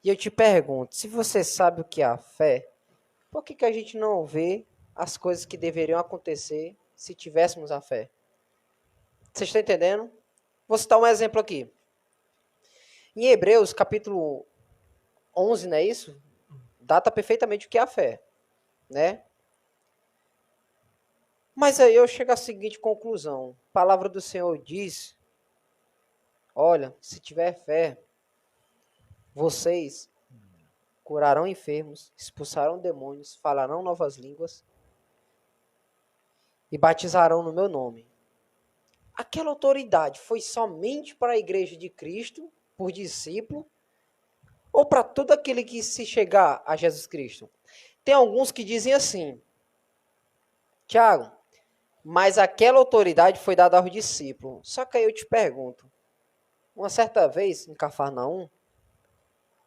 E eu te pergunto, se você sabe o que é a fé, por que a gente não vê as coisas que deveriam acontecer se tivéssemos a fé? Vocês estão entendendo? Vou citar um exemplo aqui. Em Hebreus, capítulo 11, não é isso? Data perfeitamente o que é a fé, né? Mas aí eu chego à seguinte conclusão. A palavra do Senhor diz, olha, se tiver fé, vocês curarão enfermos, expulsarão demônios, falarão novas línguas e batizarão no meu nome. Aquela autoridade foi somente para a igreja de Cristo, por discípulo, ou para todo aquele que se chegar a Jesus Cristo? Tem alguns que dizem assim, Tiago, mas aquela autoridade foi dada aos discípulos. Só que aí eu te pergunto, uma certa vez, em Cafarnaum,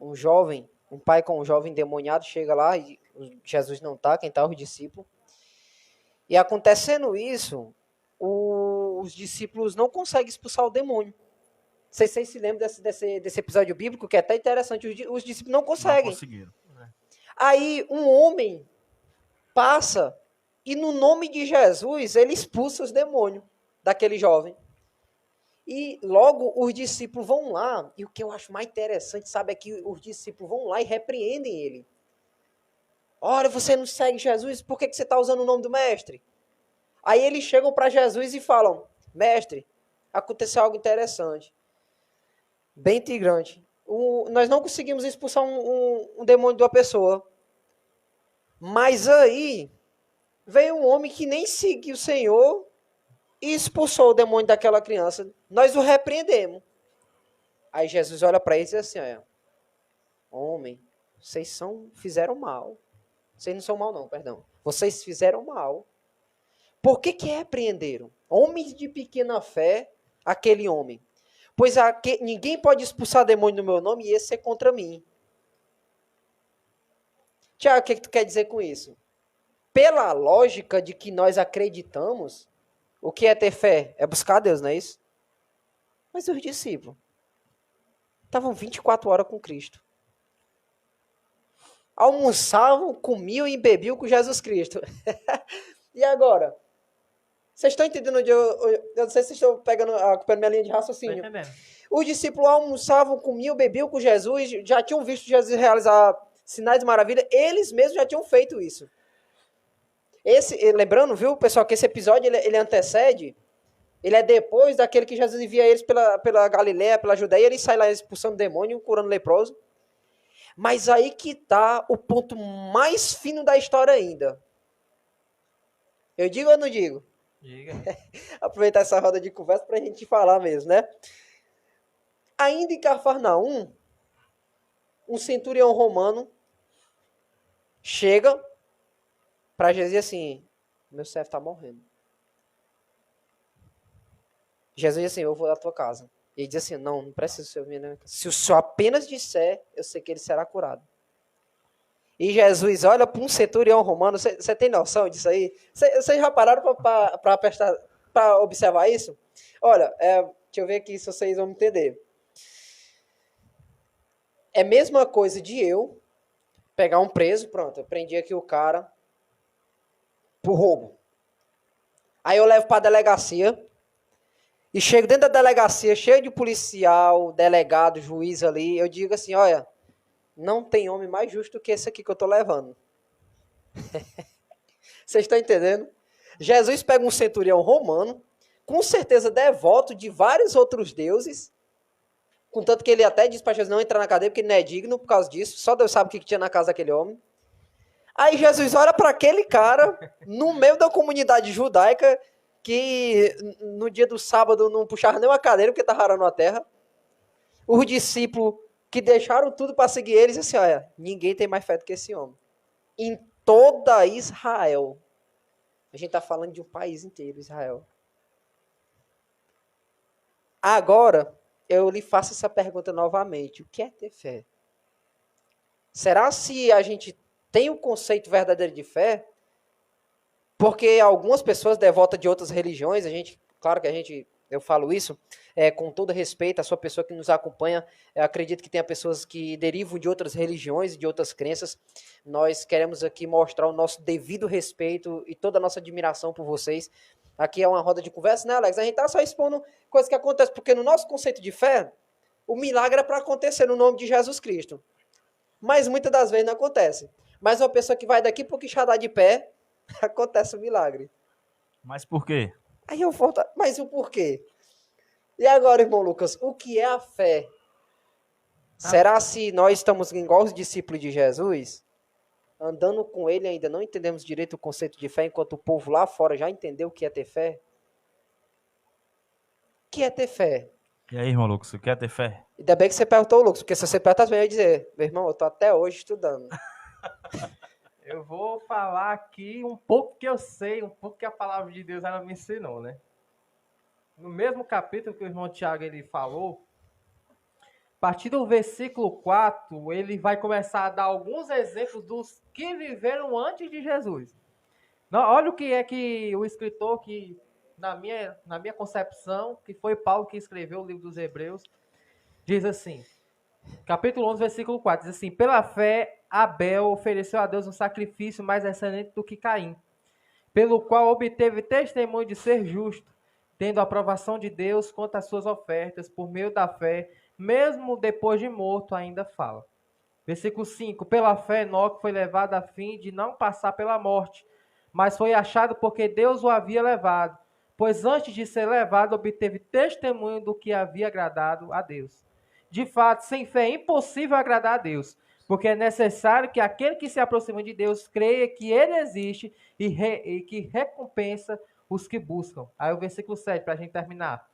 um pai com um jovem endemoniado chega lá e Jesus não está, quem está? Os discípulos. E acontecendo isso, os discípulos não conseguem expulsar o demônio. Vocês se lembram desse episódio bíblico, que é até interessante, os discípulos não conseguem. Não conseguiram. Aí um homem passa e no nome de Jesus ele expulsa os demônios daquele jovem. E logo os discípulos vão lá, e o que eu acho mais interessante, sabe, é que os discípulos vão lá e repreendem ele. Olha, você não segue Jesus, por que você está usando o nome do mestre? Aí eles chegam para Jesus e falam, mestre, aconteceu algo interessante, bem integrante. Nós não conseguimos expulsar um demônio de uma pessoa. Mas aí veio um homem que nem seguiu o Senhor e expulsou o demônio daquela criança. Nós o repreendemos. Aí Jesus olha para ele e diz assim, olha, homem, vocês fizeram mal. Vocês não são mal não, perdão. Vocês fizeram mal. Por que repreenderam? Homens de pequena fé, aquele homem. Pois ninguém pode expulsar demônio no meu nome e esse é contra mim. Tiago, o que tu quer dizer com isso? Pela lógica de que nós acreditamos, o que é ter fé? É buscar Deus, não é isso? Mas os discípulos estavam 24 horas com Cristo. Almoçavam, comiam e bebiam com Jesus Cristo. E agora? Vocês estão entendendo onde eu não sei se vocês estão acompanhando minha linha de raciocínio. Os discípulos almoçavam, comiam, bebiam com Jesus, já tinham visto Jesus realizar sinais de maravilha, eles mesmos já tinham feito isso. Lembrando, viu, pessoal, que esse episódio ele antecede, ele é depois daquele que Jesus envia eles pela Galileia, pela Judeia, ele sai lá expulsando demônio, curando leproso. Mas aí que está o ponto mais fino da história ainda. Eu digo ou não digo? Diga. Aproveitar essa roda de conversa para a gente falar mesmo, né? Ainda em Cafarnaum, um centurião romano chega para Jesus e diz assim, meu servo está morrendo. Jesus diz assim, eu vou à tua casa. E ele diz assim, não precisa ser minha. Se o senhor apenas disser, eu sei que ele será curado. E Jesus olha para um centurião romano, você tem noção disso aí? Vocês já pararam para observar isso? Olha, deixa eu ver aqui se vocês vão entender. É a mesma coisa de eu pegar um preso, pronto, eu prendi aqui o cara por roubo. Aí eu levo para a delegacia e chego dentro da delegacia, cheio de policial, delegado, juiz ali, eu digo assim, olha, não tem homem mais justo que esse aqui que eu estou levando. Vocês estão entendendo? Jesus pega um centurião romano, com certeza devoto de vários outros deuses, contanto que ele até diz para Jesus não entrar na cadeia, porque ele não é digno por causa disso, só Deus sabe o que tinha na casa daquele homem. Aí Jesus olha para aquele cara, no meio da comunidade judaica, que no dia do sábado não puxava nem uma cadeira, porque estava arando a terra. Os discípulos que deixaram tudo para seguir eles, assim, olha, ninguém tem mais fé do que esse homem. Em toda Israel. A gente está falando de um país inteiro, Israel. Agora, eu lhe faço essa pergunta novamente. O que é ter fé? Será se a gente tem o conceito verdadeiro de fé? Porque algumas pessoas devotas de outras religiões, claro que a gente Eu falo isso com todo respeito à sua pessoa que nos acompanha. Eu acredito que tenha pessoas que derivam de outras religiões, de outras crenças. Nós queremos aqui mostrar o nosso devido respeito e toda a nossa admiração por vocês. Aqui é uma roda de conversa, né, Alex? A gente tá só expondo coisas que acontecem, porque no nosso conceito de fé, o milagre é para acontecer no nome de Jesus Cristo. Mas muitas das vezes não acontece. Mas uma pessoa que vai daqui pro Quixadá de pé, acontece o milagre. Mas por quê? Aí eu volto, mas o porquê? E agora, irmão Lucas, o que é a fé? Será se nós estamos igual os discípulos de Jesus? Andando com ele ainda não entendemos direito o conceito de fé, enquanto o povo lá fora já entendeu o que é ter fé? O que é ter fé? E aí, irmão Lucas, você quer ter fé? Ainda bem que você perguntou, Lucas, porque se você perguntar, você vai dizer, meu irmão, eu tô até hoje estudando. Eu vou falar aqui um pouco que eu sei, um pouco que a palavra de Deus ela me ensinou, né? No mesmo capítulo que o irmão Tiago ele falou, a partir do versículo 4, ele vai começar a dar alguns exemplos dos que viveram antes de Jesus. Não, olha o que é que o escritor, que na minha concepção, que foi Paulo que escreveu o livro dos Hebreus, diz assim, capítulo 11, versículo 4, diz assim, pela fé, Abel ofereceu a Deus um sacrifício mais excelente do que Caim, pelo qual obteve testemunho de ser justo, tendo a aprovação de Deus quanto às suas ofertas, por meio da fé, mesmo depois de morto, ainda fala. Versículo 5, pela fé, Enoque foi levado a fim de não passar pela morte, mas foi achado porque Deus o havia levado, pois antes de ser levado, obteve testemunho do que havia agradado a Deus. De fato, sem fé é impossível agradar a Deus, porque é necessário que aquele que se aproxima de Deus creia que ele existe e que recompensa os que buscam. Aí o versículo 7, para a gente terminar.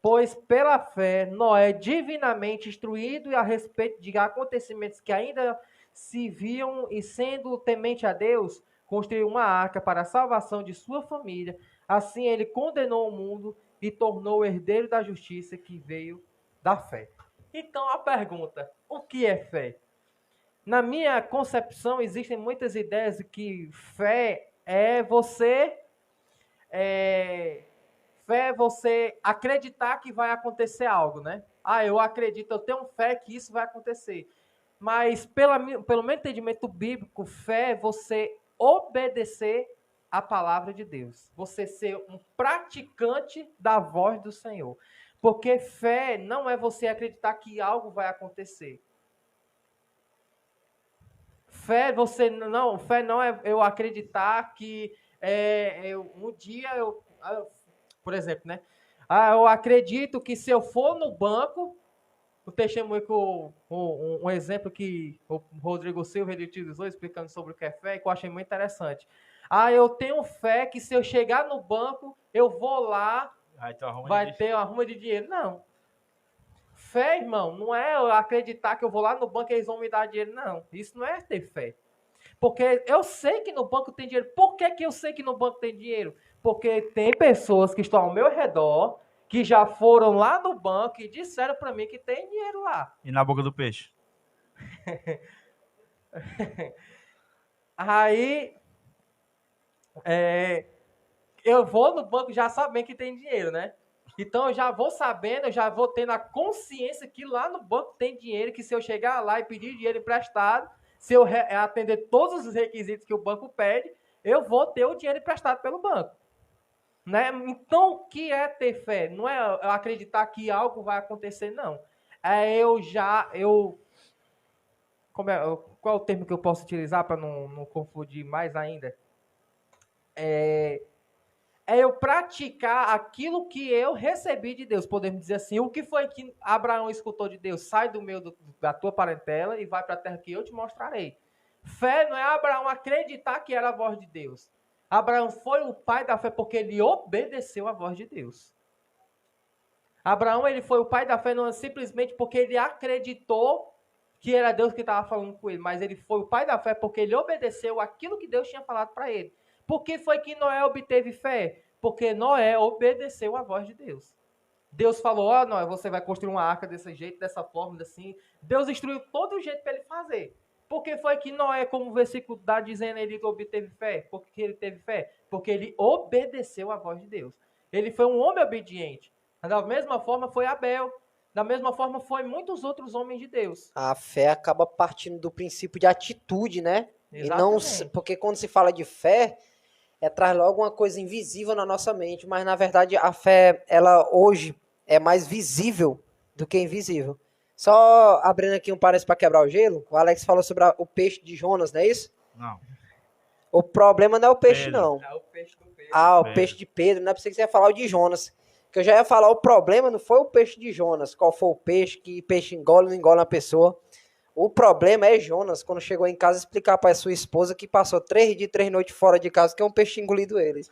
Pois pela fé, Noé, divinamente instruído a respeito de acontecimentos que ainda se viam e sendo temente a Deus, construiu uma arca para a salvação de sua família. Assim ele condenou o mundo e tornou o herdeiro da justiça que veio da fé. Então a pergunta, o que é fé? Na minha concepção, existem muitas ideias de que fé é você acreditar que vai acontecer algo, né? Ah, eu acredito, eu tenho fé que isso vai acontecer. Mas, pelo meu entendimento bíblico, fé é você obedecer a palavra de Deus. Você ser um praticante da voz do Senhor. Porque fé não é você acreditar que algo vai acontecer. Fé não é eu acreditar que um dia por exemplo, né? Eu acredito que se eu for no banco, o testemunho um exemplo que o Rodrigo Silva ele utilizou explicando sobre o que é fé, que eu achei muito interessante. Eu tenho fé que se eu chegar no banco, eu vou lá, vai ter uma arruma de dinheiro. Não. Fé, irmão, não é eu acreditar que eu vou lá no banco e eles vão me dar dinheiro, não. Isso não é ter fé. Porque eu sei que no banco tem dinheiro. Por que eu sei que no banco tem dinheiro? Porque tem pessoas que estão ao meu redor, que já foram lá no banco e disseram para mim que tem dinheiro lá. E na boca do peixe? Aí, eu vou no banco já sabendo que tem dinheiro, né? Então eu já vou sabendo, eu já vou tendo a consciência que lá no banco tem dinheiro, que se eu chegar lá e pedir dinheiro emprestado, se eu atender todos os requisitos que o banco pede, eu vou ter o dinheiro emprestado pelo banco. Né? Então, o que é ter fé? Não é eu acreditar que algo vai acontecer, não. Qual é o termo que eu posso utilizar para não confundir mais ainda? É eu praticar aquilo que eu recebi de Deus. Podemos dizer assim, o que foi que Abraão escutou de Deus? Sai do meio da tua parentela e vai para a terra que eu te mostrarei. Fé não é Abraão acreditar que era a voz de Deus. Abraão foi o pai da fé porque ele obedeceu a voz de Deus. Abraão ele foi o pai da fé não simplesmente porque ele acreditou que era Deus que estava falando com ele, mas ele foi o pai da fé porque ele obedeceu aquilo que Deus tinha falado para ele. Por que foi que Noé obteve fé? Porque Noé obedeceu a voz de Deus. Deus falou, Noé, você vai construir uma arca desse jeito, dessa forma, assim. Deus instruiu todo o jeito para ele fazer. Por que foi que Noé, como o versículo está dizendo, ele obteve fé? Por que ele teve fé? Porque ele obedeceu a voz de Deus. Ele foi um homem obediente. Da mesma forma foi Abel. Da mesma forma foi muitos outros homens de Deus. A fé acaba partindo do princípio de atitude, né? E não, Exatamente. porque quando se fala de fé, traz logo uma coisa invisível na nossa mente, mas na verdade a fé, ela hoje é mais visível do que invisível. Só abrindo aqui um parênteses para quebrar o gelo, o Alex falou sobre o peixe de Jonas, não é isso? Não. O problema não é o peixe, Pedro. não. É o peixe do Pedro. Ah, o Pedro. peixe de Pedro, não é pra você que você ia falar o de Jonas. Que eu já ia falar, o problema não foi o peixe de Jonas, qual foi o peixe, que peixe engole ou não engole a pessoa. O problema é Jonas, quando chegou em casa, explicar para sua esposa que passou 3 dias, 3 noites fora de casa, que é um peixe engolido eles.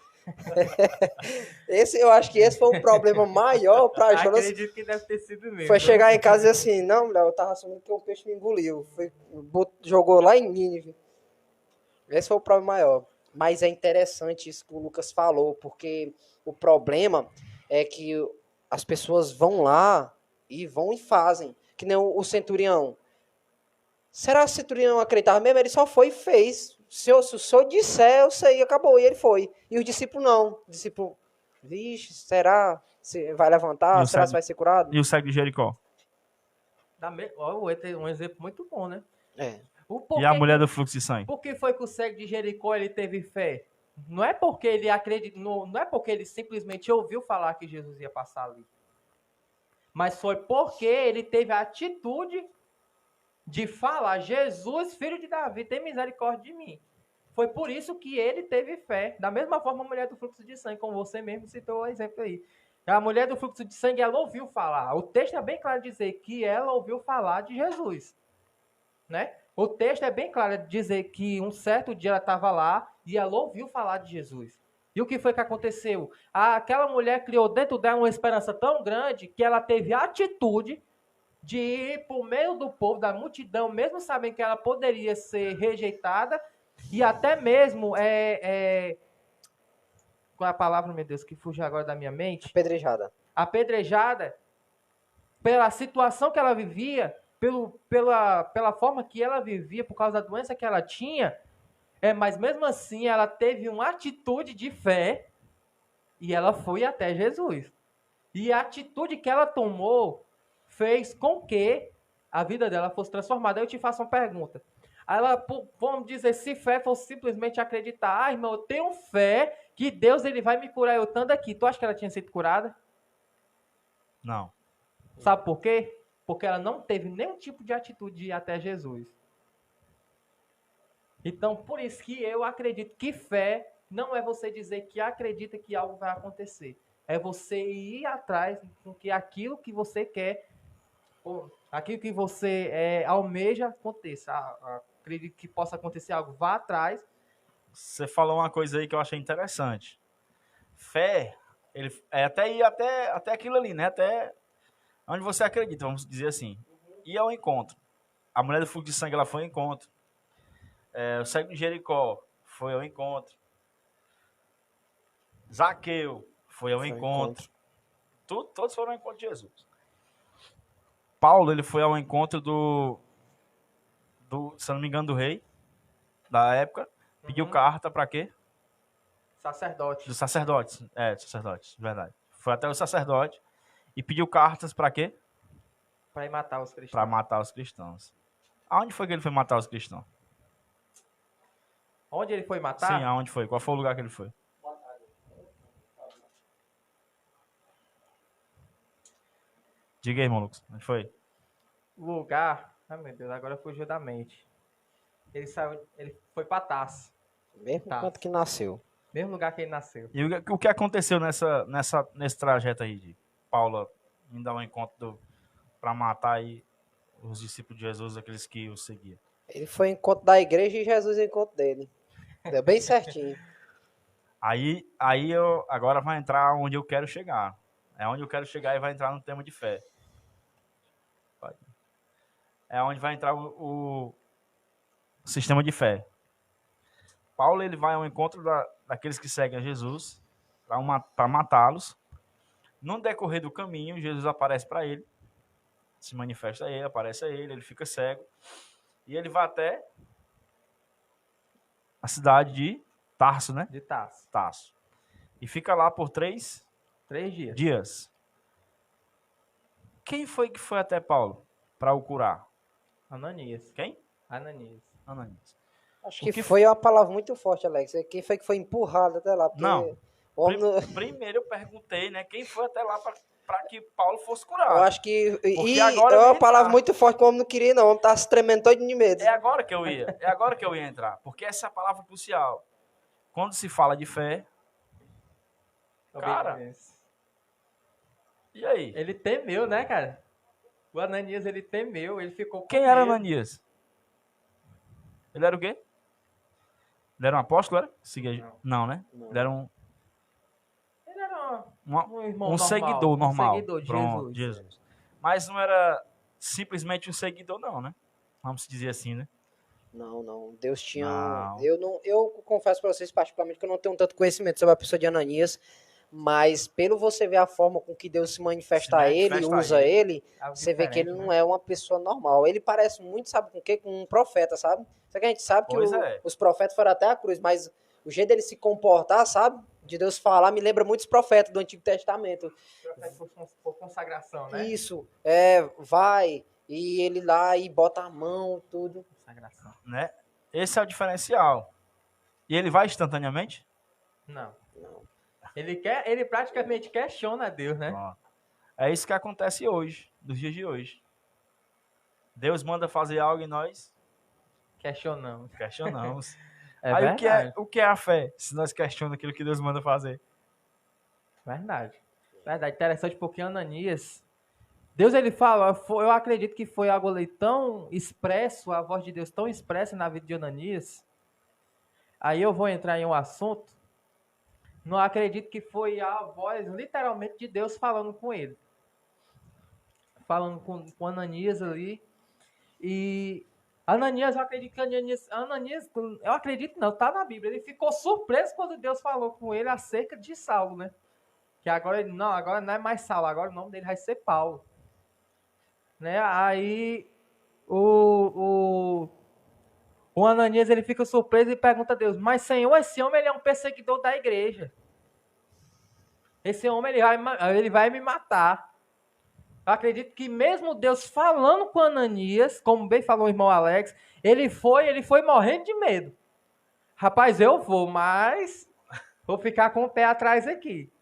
Eu acho que esse foi o problema maior para Jonas. Acredito que deve ter sido mesmo. Foi chegar em casa e dizer assim, não, mulher, eu tava assumindo que um peixe me engoliu. Jogou lá em Nínive. Esse foi o problema maior. Mas é interessante isso que o Lucas falou, porque o problema é que as pessoas vão lá e vão e fazem. Que nem o centurião. Será que o centurião acreditava mesmo? Ele só foi e fez. Se o senhor disser, eu sei, acabou. E ele foi. E o discípulo não. O discípulo, vixe, será? Se vai levantar? Será que vai ser curado? E o cego de Jericó? Um exemplo muito bom, né? É. E a mulher do fluxo de sangue? Por que foi que o cego de Jericó ele teve fé? Não é porque ele acreditou, não é porque ele simplesmente ouviu falar que Jesus ia passar ali. Mas foi porque ele teve a atitude de falar: Jesus, filho de Davi, tem misericórdia de mim. Foi por isso que ele teve fé. Da mesma forma, a mulher do fluxo de sangue, como você mesmo citou o exemplo aí. A mulher do fluxo de sangue, ela ouviu falar. O texto é bem claro de dizer que ela ouviu falar de Jesus. Né? O texto é bem claro de dizer que um certo dia ela estava lá e ela ouviu falar de Jesus. E o que foi que aconteceu? Aquela mulher criou dentro dela uma esperança tão grande que ela teve a atitude de ir por meio do povo, da multidão, mesmo sabendo que ela poderia ser rejeitada e até mesmo qual é a palavra, meu Deus, que fugiu agora da minha mente? Apedrejada pela situação que ela vivia, pela forma que ela vivia, por causa da doença que ela tinha, mas mesmo assim ela teve uma atitude de fé e ela foi até Jesus. E a atitude que ela tomou fez com que a vida dela fosse transformada. Eu te faço uma pergunta. Vamos dizer, se fé fosse simplesmente acreditar, irmão, eu tenho fé que Deus ele vai me curar eu estando aqui. Tu acha que ela tinha sido curada? Não. Sabe por quê? Porque ela não teve nenhum tipo de atitude de ir até Jesus. Então, por isso que eu acredito que fé não é você dizer que acredita que algo vai acontecer. É você ir atrás com que aquilo que você quer, aquilo que você almeja aconteça. Acredito que possa acontecer algo. Vá atrás. Você falou uma coisa aí que eu achei interessante. Fé, ele é até ir até aquilo ali, né? Até onde você acredita, vamos dizer assim. E ao encontro. A mulher do fluxo de sangue, ela foi ao encontro. O cego de Jericó foi ao encontro. Zaqueu foi ao encontro. Todos foram ao encontro de Jesus. Paulo, ele foi ao encontro se eu não me engano, do rei da época. Pediu carta para quê? Sacerdote. Dos sacerdotes. Dos sacerdotes, verdade. Foi até o sacerdote e pediu cartas para quê? Para matar os cristãos. Para matar os cristãos. Aonde foi que ele foi matar os cristãos? Onde ele foi matar? Sim, aonde foi? Qual foi o lugar que ele foi? Diga aí, irmão Lucas. Onde foi? Lugar. Ai, meu Deus, agora fugiu da mente. Ele foi para Tarso. Mesmo quanto que nasceu. Mesmo lugar que ele nasceu. E o que aconteceu nesse trajeto aí de Paulo indo ao encontro para matar aí os discípulos de Jesus, aqueles que o seguiam? Ele foi ao encontro da igreja e Jesus ao encontro dele. Deu bem certinho. Aí agora vai entrar onde eu quero chegar. É onde eu quero chegar e vai entrar no tema de fé. É onde vai entrar o sistema de fé. Paulo, ele vai ao encontro daqueles que seguem a Jesus para matá-los. No decorrer do caminho, Jesus aparece para ele, se manifesta a ele, aparece a ele, ele fica cego. E ele vai até a cidade de Tarso, né? De Tarso. Tarso. E fica lá por 3 dias. Quem foi que foi até Paulo para o curar? Ananias. Quem? Ananias. Ananias. Acho O que que foi uma palavra muito forte, Alex. Quem foi que foi empurrado até lá? Porque Não. o homem não- Primeiro eu perguntei, né? Quem foi até lá para que Paulo fosse eu curado? acho que. Porque E agora é eu uma ia palavra entrar. muito forte que o homem não queria, não. O homem tá se tremendo todo de medo. É agora que eu ia. É agora que eu ia entrar. Porque essa é a palavra crucial. Quando se fala de fé, cara, Obediência. e aí? Ele temeu, né, cara? O Ananias, ele temeu, ele ficou com Quem era medo. Ananias? Ele era o quê? Ele era um apóstolo, era? Não, né? Não. Ele era um Ele era um irmão um normal. seguidor normal. Um seguidor de Pronto, Jesus. Jesus. Mas não era simplesmente um seguidor, não, né? Vamos dizer assim, né? Não. Deus tinha. Não. Eu confesso pra vocês, particularmente, que eu não tenho tanto conhecimento sobre a pessoa de Ananias. Mas pelo você ver a forma com que Deus se manifesta a ele, manifesta a usa ele, Algo você vê que ele diferente, não né? é uma pessoa normal. Ele parece muito, sabe com o quê? Com um profeta, sabe? Só que a gente sabe que Pois é. os profetas foram até a cruz, mas o jeito dele se comportar, sabe? De Deus falar, me lembra muitos profetas do Antigo Testamento. Por consagração, né? Isso, vai, e ele lá e bota a mão, tudo. Consagração. Né? Esse é o diferencial. E ele vai instantaneamente? Não. Não. Ele praticamente questiona Deus, né? Pronto. É isso que acontece hoje, nos dias de hoje. Deus manda fazer algo e nós Questionamos. questionamos. É Aí verdade. o que é a fé? Se nós questionamos aquilo que Deus manda fazer. Verdade. Verdade. Interessante porque Ananias, Deus ele fala, eu acredito que foi algo ali tão expresso, a voz de Deus tão expressa na vida de Ananias. Aí eu vou entrar em um assunto. Não acredito que foi a voz literalmente de Deus falando com ele. Falando com Ananias ali. E Ananias, eu acredito que Ananias, eu acredito não, tá na Bíblia. Ele ficou surpreso quando Deus falou com ele acerca de Saulo, né? Que agora não é mais Saulo, agora o nome dele vai ser Paulo. Né? Aí o Ananias ele fica surpreso e pergunta a Deus: mas Senhor, esse homem ele é um perseguidor da igreja. Esse homem ele vai me matar. Eu acredito que mesmo Deus falando com Ananias, como bem falou o irmão Alex, ele foi morrendo de medo. Rapaz, eu vou, mas vou ficar com o pé atrás aqui.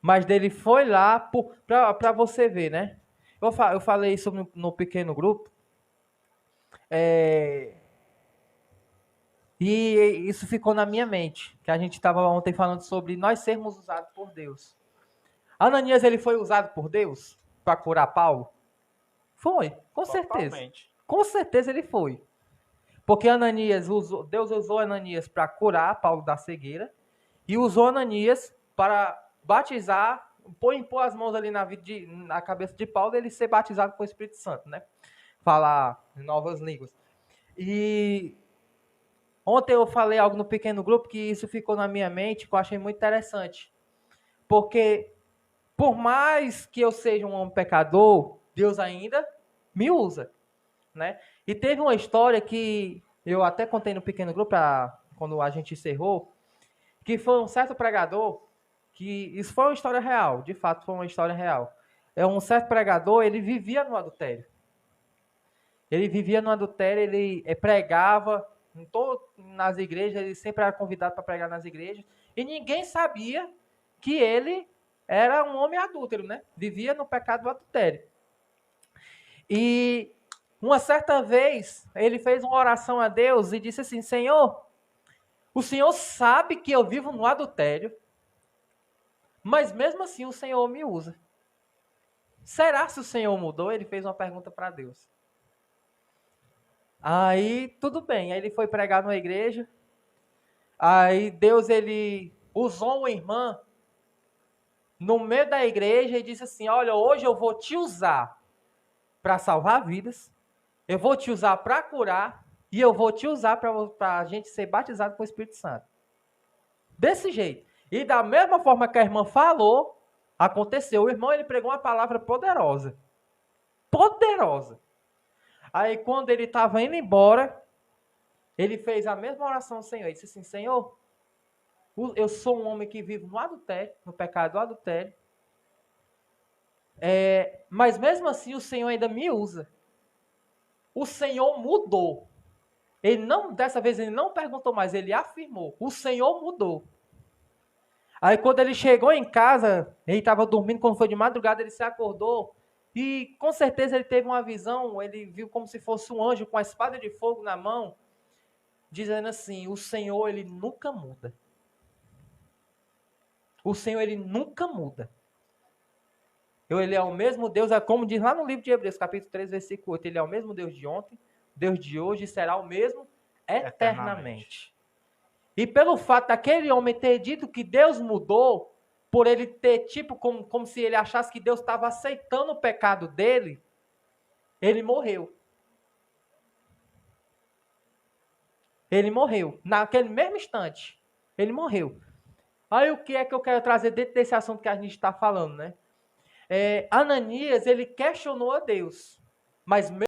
Mas dele foi lá para você ver, né? Eu falei isso no pequeno grupo. E isso ficou na minha mente, que a gente estava ontem falando sobre nós sermos usados por Deus. Ananias, ele foi usado por Deus para curar Paulo? Foi, com certeza. Totalmente. Com certeza ele foi. Porque Deus usou Ananias para curar Paulo da cegueira e usou Ananias para batizar, impor as mãos ali na cabeça de Paulo e ele ser batizado com o Espírito Santo, né? Falar em novas línguas. E ontem eu falei algo no pequeno grupo que isso ficou na minha mente, que eu achei muito interessante. Porque por mais que eu seja um homem pecador, Deus ainda me usa, né? E teve uma história que eu até contei no pequeno grupo, quando a gente encerrou, que foi um certo pregador, que isso foi uma história real, de fato foi uma história real. É um certo pregador, ele vivia no adultério. Ele pregava nas igrejas, ele sempre era convidado para pregar nas igrejas, e ninguém sabia que ele era um homem adúltero, né? Vivia no pecado do adultério. E uma certa vez, ele fez uma oração a Deus e disse assim: Senhor, o Senhor sabe que eu vivo no adultério, mas mesmo assim o Senhor me usa. Será se o Senhor mudou? Ele fez uma pergunta para Deus. Aí, tudo bem. Aí ele foi pregar numa igreja. Aí Deus, ele usou uma irmã no meio da igreja e disse assim: olha, hoje eu vou te usar para salvar vidas, eu vou te usar para curar e eu vou te usar para a gente ser batizado com o Espírito Santo. Desse jeito. E da mesma forma que a irmã falou, aconteceu. O irmão, ele pregou uma palavra poderosa. Poderosa. Aí quando ele estava indo embora, ele fez a mesma oração ao Senhor. Ele disse assim: Senhor, eu sou um homem que vive no adultério, no pecado do adultério. Mas mesmo assim o Senhor ainda me usa. O Senhor mudou. Dessa vez ele não perguntou mais, ele afirmou. O Senhor mudou. Aí quando ele chegou em casa, ele estava dormindo, quando foi de madrugada, ele se acordou. E com certeza ele teve uma visão, ele viu como se fosse um anjo com a espada de fogo na mão, dizendo assim, o Senhor, ele nunca muda. O Senhor, ele nunca muda. Ele é o mesmo Deus, como diz lá no livro de Hebreus, capítulo 3, versículo 8, ele é o mesmo Deus de ontem, Deus de hoje, e será o mesmo eternamente. E pelo fato daquele homem ter dito que Deus mudou, por ele ter como se ele achasse que Deus estava aceitando o pecado dele, ele morreu. Ele morreu. Naquele mesmo instante, ele morreu. Aí o que é que eu quero trazer dentro desse assunto que a gente está falando, né? Ananias, ele questionou a Deus, mas